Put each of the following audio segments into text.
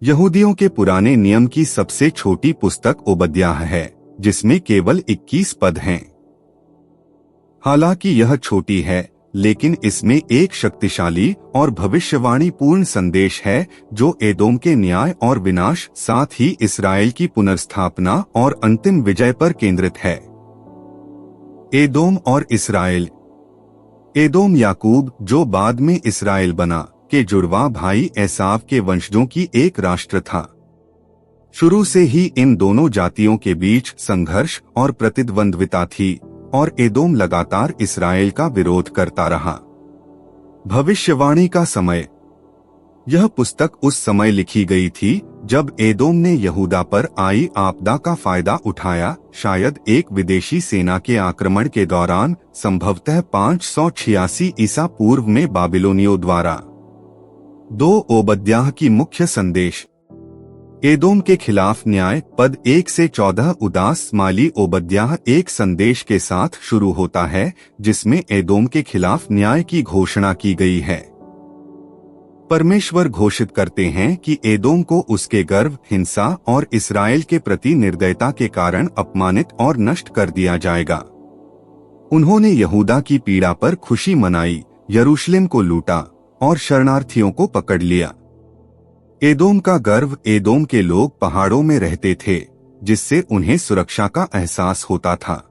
यहूदियों के पुराने नियम की सबसे छोटी पुस्तक ओबद्याह है, जिसमें केवल 21 पद हैं। हालांकि यह छोटी है, लेकिन इसमें एक शक्तिशाली और भविष्यवाणी पूर्ण संदेश है जो एदोम के न्याय और विनाश, साथ ही इस्राएल की पुनर्स्थापना और अंतिम विजय पर केंद्रित है। एदोम और इस्राएल। एदोम याकूब, जो बाद में इस्राएल बना, के जुड़वा भाई एसाव के वंशजों की एक राष्ट्र था। शुरू से ही इन दोनों जातियों के बीच संघर्ष और प्रतिद्वंद्विता थी और एदोम लगातार इस्राएल का विरोध करता रहा। भविष्यवाणी का समय। यह पुस्तक उस समय लिखी गई थी जब एदोम ने यहूदा पर आई आपदा का फायदा उठाया, शायद एक विदेशी सेना के आक्रमण के दौरान, संभवतः 586 ईसा पूर्व में बाबिलोनियों द्वारा। 2 ओबद्याह की मुख्य संदेश। एदोम के खिलाफ न्याय, पद 1 से 14 उदास माली ओबद्याह एक संदेश के साथ शुरू होता है जिसमें एदोम के खिलाफ न्याय की घोषणा की गई है। परमेश्वर घोषित करते हैं कि एदोम को उसके गर्व, हिंसा और इस्राएल के प्रति निर्दयता के कारण अपमानित और नष्ट कर दिया जाएगा। उन्होंने यहूदा की पीड़ा पर खुशी मनाई, यरूशलेम को लूटा और शरणार्थियों को पकड़ लिया। एदोम का गर्व। एदोम के लोग पहाड़ों में रहते थे, जिससे उन्हें सुरक्षा का एहसास होता था।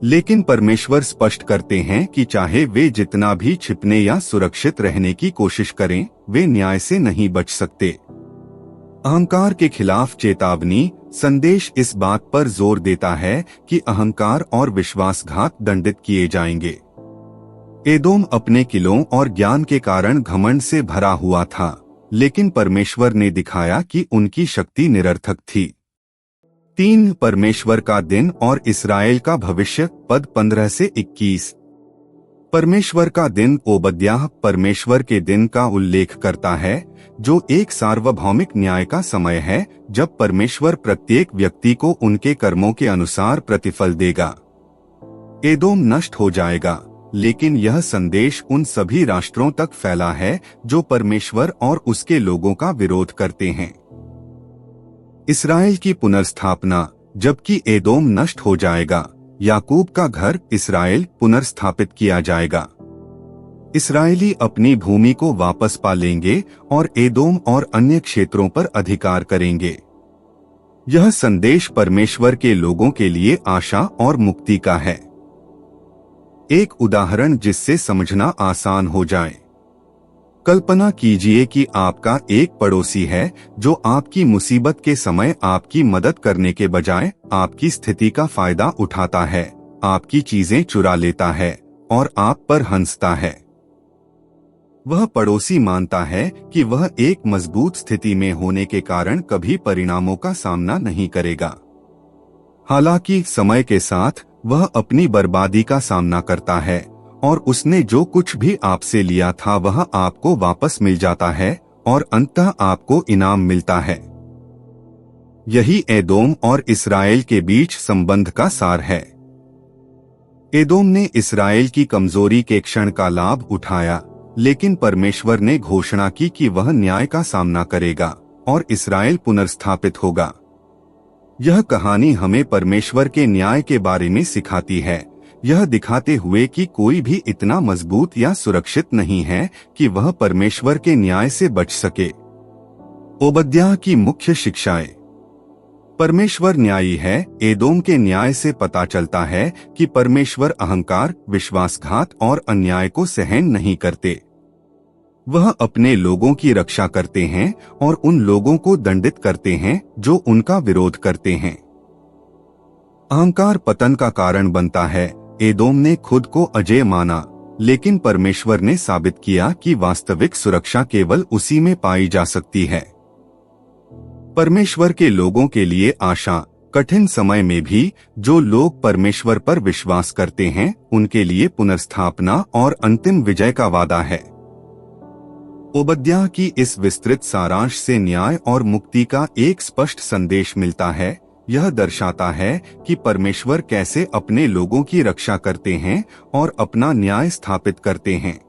लेकिन परमेश्वर स्पष्ट करते हैं कि चाहे वे जितना भी छिपने या सुरक्षित रहने की कोशिश करें, वे न्याय से नहीं बच सकते। अहंकार के खिलाफ चेतावनी। संदेश इस बात पर जोर देता है कि अहंकार और विश्वासघात दंडित किए जाएंगे। एदोम अपने किलों और ज्ञान के कारण घमंड से भरा हुआ था, लेकिन परमेश्वर ने दिखाया कि उनकी शक्ति निरर्थक थी। 3 परमेश्वर का दिन और इस्राएल का भविष्य, पद 15 से 21। परमेश्वर का दिन। ओबद्याह परमेश्वर के दिन का उल्लेख करता है, जो एक सार्वभौमिक न्याय का समय है जब परमेश्वर प्रत्येक व्यक्ति को उनके कर्मों के अनुसार प्रतिफल देगा। एदोम नष्ट हो जाएगा, लेकिन यह संदेश उन सभी राष्ट्रों तक फैला है जो परमेश्वर और उसके लोगों का विरोध करते हैं। इस्राएल की पुनर्स्थापना। जबकि एदोम नष्ट हो जाएगा, याकूब का घर इस्राएल पुनर्स्थापित किया जाएगा। इस्राएली अपनी भूमि को वापस पा लेंगे और एदोम और अन्य क्षेत्रों पर अधिकार करेंगे। यह संदेश परमेश्वर के लोगों के लिए आशा और मुक्ति का है। एक उदाहरण जिससे समझना आसान हो जाए। कल्पना कीजिए कि आपका एक पड़ोसी है जो आपकी मुसीबत के समय आपकी मदद करने के बजाय आपकी स्थिति का फायदा उठाता है, आपकी चीजें चुरा लेता है और आप पर हंसता है। वह पड़ोसी मानता है कि वह एक मजबूत स्थिति में होने के कारण कभी परिणामों का सामना नहीं करेगा। हालांकि समय के साथ वह अपनी बर्बादी का सामना करता है और उसने जो कुछ भी आपसे लिया था वह आपको वापस मिल जाता है और अंततः आपको इनाम मिलता है। यही एदोम और इस्राएल के बीच संबंध का सार है। एदोम ने इस्राएल की कमजोरी के क्षण का लाभ उठाया, लेकिन परमेश्वर ने घोषणा की कि वह न्याय का सामना करेगा और इस्राएल पुनर्स्थापित होगा। यह कहानी हमें परमेश्वर के न्याय के बारे में सिखाती है, यह दिखाते हुए कि कोई भी इतना मजबूत या सुरक्षित नहीं है कि वह परमेश्वर के न्याय से बच सके। ओबद्याह की मुख्य शिक्षाएं। परमेश्वर न्यायी है। एदोम के न्याय से पता चलता है कि परमेश्वर अहंकार, विश्वासघात और अन्याय को सहन नहीं करते। वह अपने लोगों की रक्षा करते हैं और उन लोगों को दंडित करते हैं जो उनका विरोध करते हैं। अहंकार पतन का कारण बनता है। एदोम ने खुद को अजेय माना, लेकिन परमेश्वर ने साबित किया कि वास्तविक सुरक्षा केवल उसी में पाई जा सकती है। परमेश्वर के लोगों के लिए आशा। कठिन समय में भी जो लोग परमेश्वर पर विश्वास करते हैं, उनके लिए पुनर्स्थापना और अंतिम विजय का वादा है। ओबद्याह की इस विस्तृत सारांश से न्याय और मुक्ति का एक स्पष्ट संदेश मिलता है। यह दर्शाता है कि परमेश्वर कैसे अपने लोगों की रक्षा करते हैं और अपना न्याय स्थापित करते हैं।